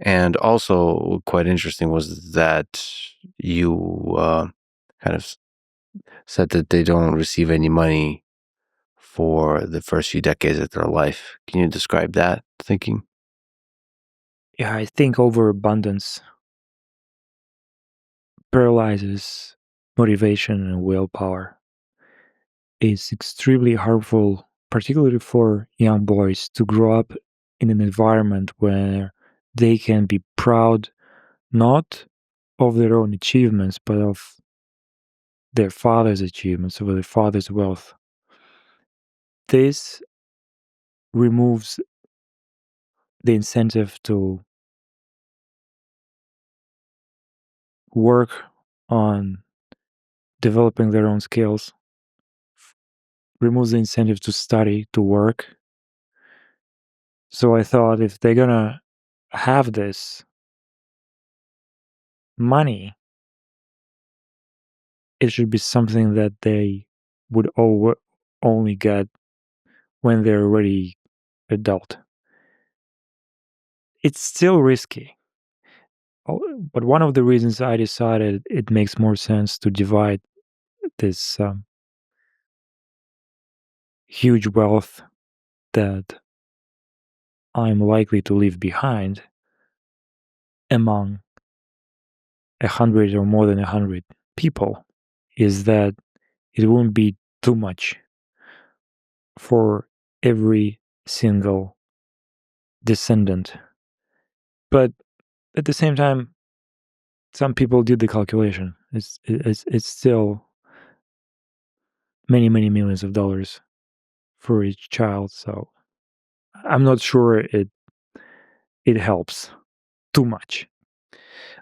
And also quite interesting was that you kind of said that they don't receive any money for the first few decades of their life. Can you describe that thinking? Yeah, I think overabundance paralyzes motivation and willpower. It's extremely harmful, particularly for young boys, to grow up in an environment where they can be proud not of their own achievements, but of their father's achievements, of their father's wealth. This removes the incentive to work on developing their own skills, removes the incentive to study, to work. So I thought if they're gonna have this money, it should be something that they would only get when they're already adult. It's still risky. But one of the reasons I decided it makes more sense to divide this huge wealth that I'm likely to leave behind among 100 or more than 100 people is that it won't be too much for every single descendant. But at the same time, some people did the calculation. It's still many, many millions of dollars for each child. So I'm not sure it helps too much.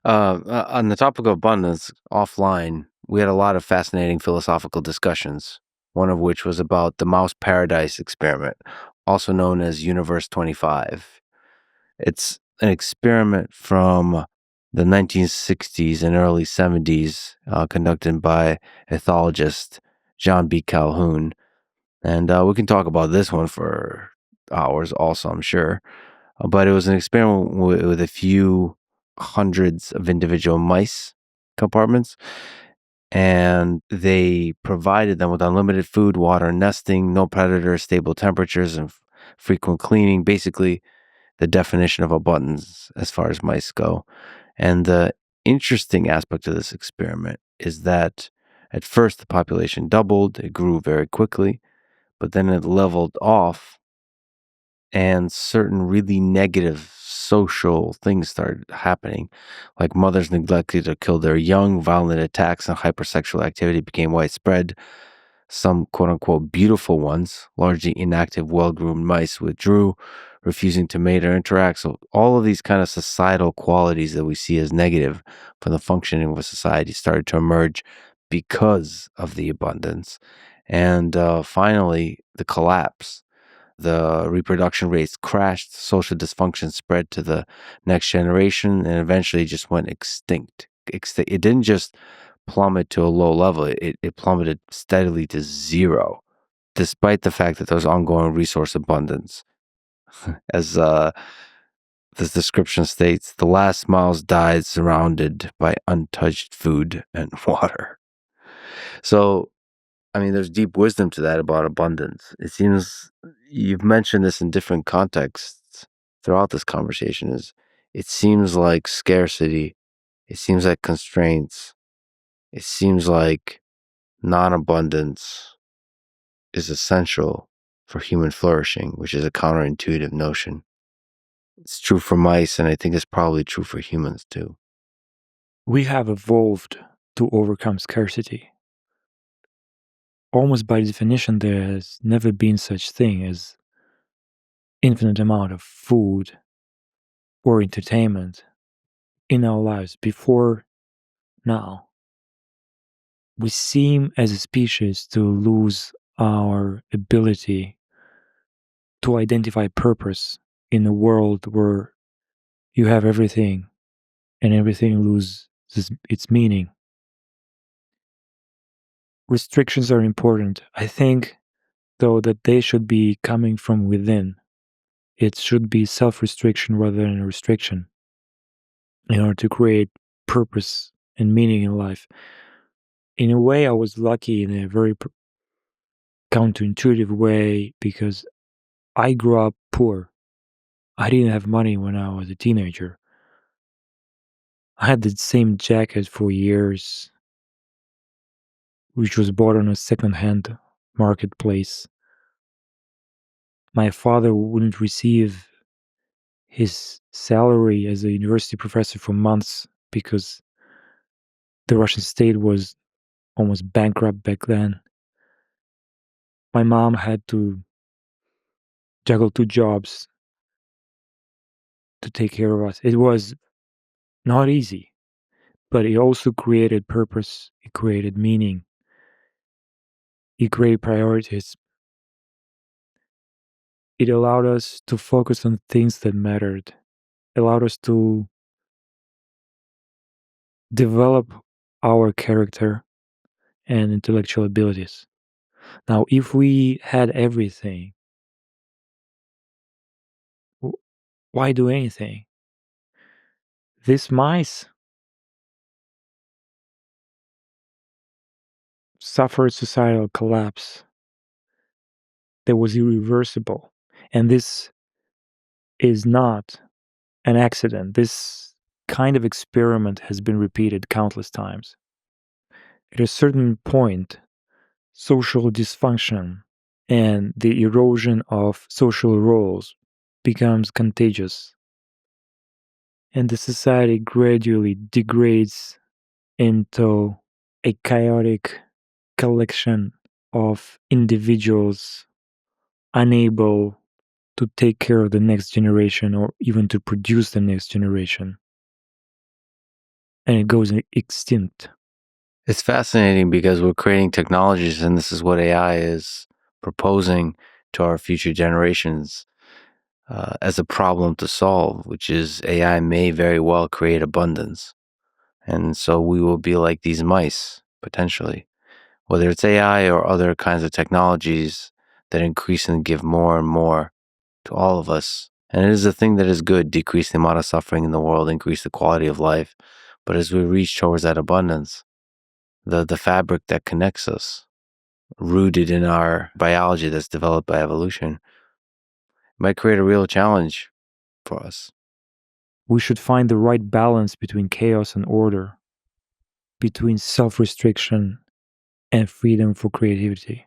On the topic of abundance, offline, we had a lot of fascinating philosophical discussions, one of which was about the mouse paradise experiment, also known as Universe 25. It's an experiment from the 1960s and early 70s conducted by ethologist John B. Calhoun. And we can talk about this one for hours also, I'm sure. But it was an experiment with a few hundreds of individual mice compartments. And they provided them with unlimited food, water, nesting, no predators, stable temperatures, and frequent cleaning. Basically, the definition of abundance as far as mice go. And the interesting aspect of this experiment is that at first the population doubled, it grew very quickly, but then it leveled off and certain really negative social things started happening, like mothers neglected to kill their young, violent attacks and hypersexual activity became widespread. Some quote-unquote beautiful ones, largely inactive, well-groomed mice withdrew, refusing to mate or interact. So all of these kind of societal qualities that we see as negative for the functioning of a society started to emerge because of the abundance. And finally, the collapse. The reproduction rates crashed, social dysfunction spread to the next generation, and eventually just went extinct. It didn't just plummet to a low level, it plummeted steadily to zero, despite the fact that there was ongoing resource abundance. As this description states, the last miles died surrounded by untouched food and water. So, I mean, there's deep wisdom to that about abundance. It seems you've mentioned this in different contexts throughout this conversation. It seems like scarcity, it seems like constraints, it seems like non-abundance is essential for human flourishing, which is a counterintuitive notion. It's true for mice, and I think it's probably true for humans too. We have evolved to overcome scarcity. Almost by definition, there has never been such thing as infinite amount of food or entertainment in our lives before now. We seem as a species to lose our ability to identify purpose in a world where you have everything and everything loses its meaning. Restrictions are important. I think, though, that they should be coming from within. It should be self-restriction rather than a restriction. in order to create purpose and meaning in life. In a way, I was lucky in a very counterintuitive way because I grew up poor. I didn't have money when I was a teenager. I had the same jacket for years, which was bought on a second-hand marketplace. My father wouldn't receive his salary as a university professor for months because the Russian state was almost bankrupt back then. My mom had to juggle 2 jobs to take care of us. It was not easy, but it also created purpose. It created meaning. It created priorities. It allowed us to focus on things that mattered. It allowed us to develop our character and intellectual abilities. Now, if we had everything, why do anything? These mice suffered societal collapse that was irreversible. And this is not an accident. This kind of experiment has been repeated countless times. At a certain point, social dysfunction and the erosion of social roles becomes contagious, and the society gradually degrades into a chaotic collection of individuals unable to take care of the next generation or even to produce the next generation. And it goes extinct. It's fascinating because we're creating technologies, and this is what AI is proposing to our future generations as a problem to solve, which is AI may very well create abundance. And so we will be like these mice, potentially. Whether it's AI or other kinds of technologies that increasingly give more and more to all of us. And it is a thing that is good, decrease the amount of suffering in the world, increase the quality of life. But as we reach towards that abundance, the fabric that connects us, rooted in our biology that's developed by evolution, might create a real challenge for us. We should find the right balance between chaos and order, between self-restriction and freedom for creativity.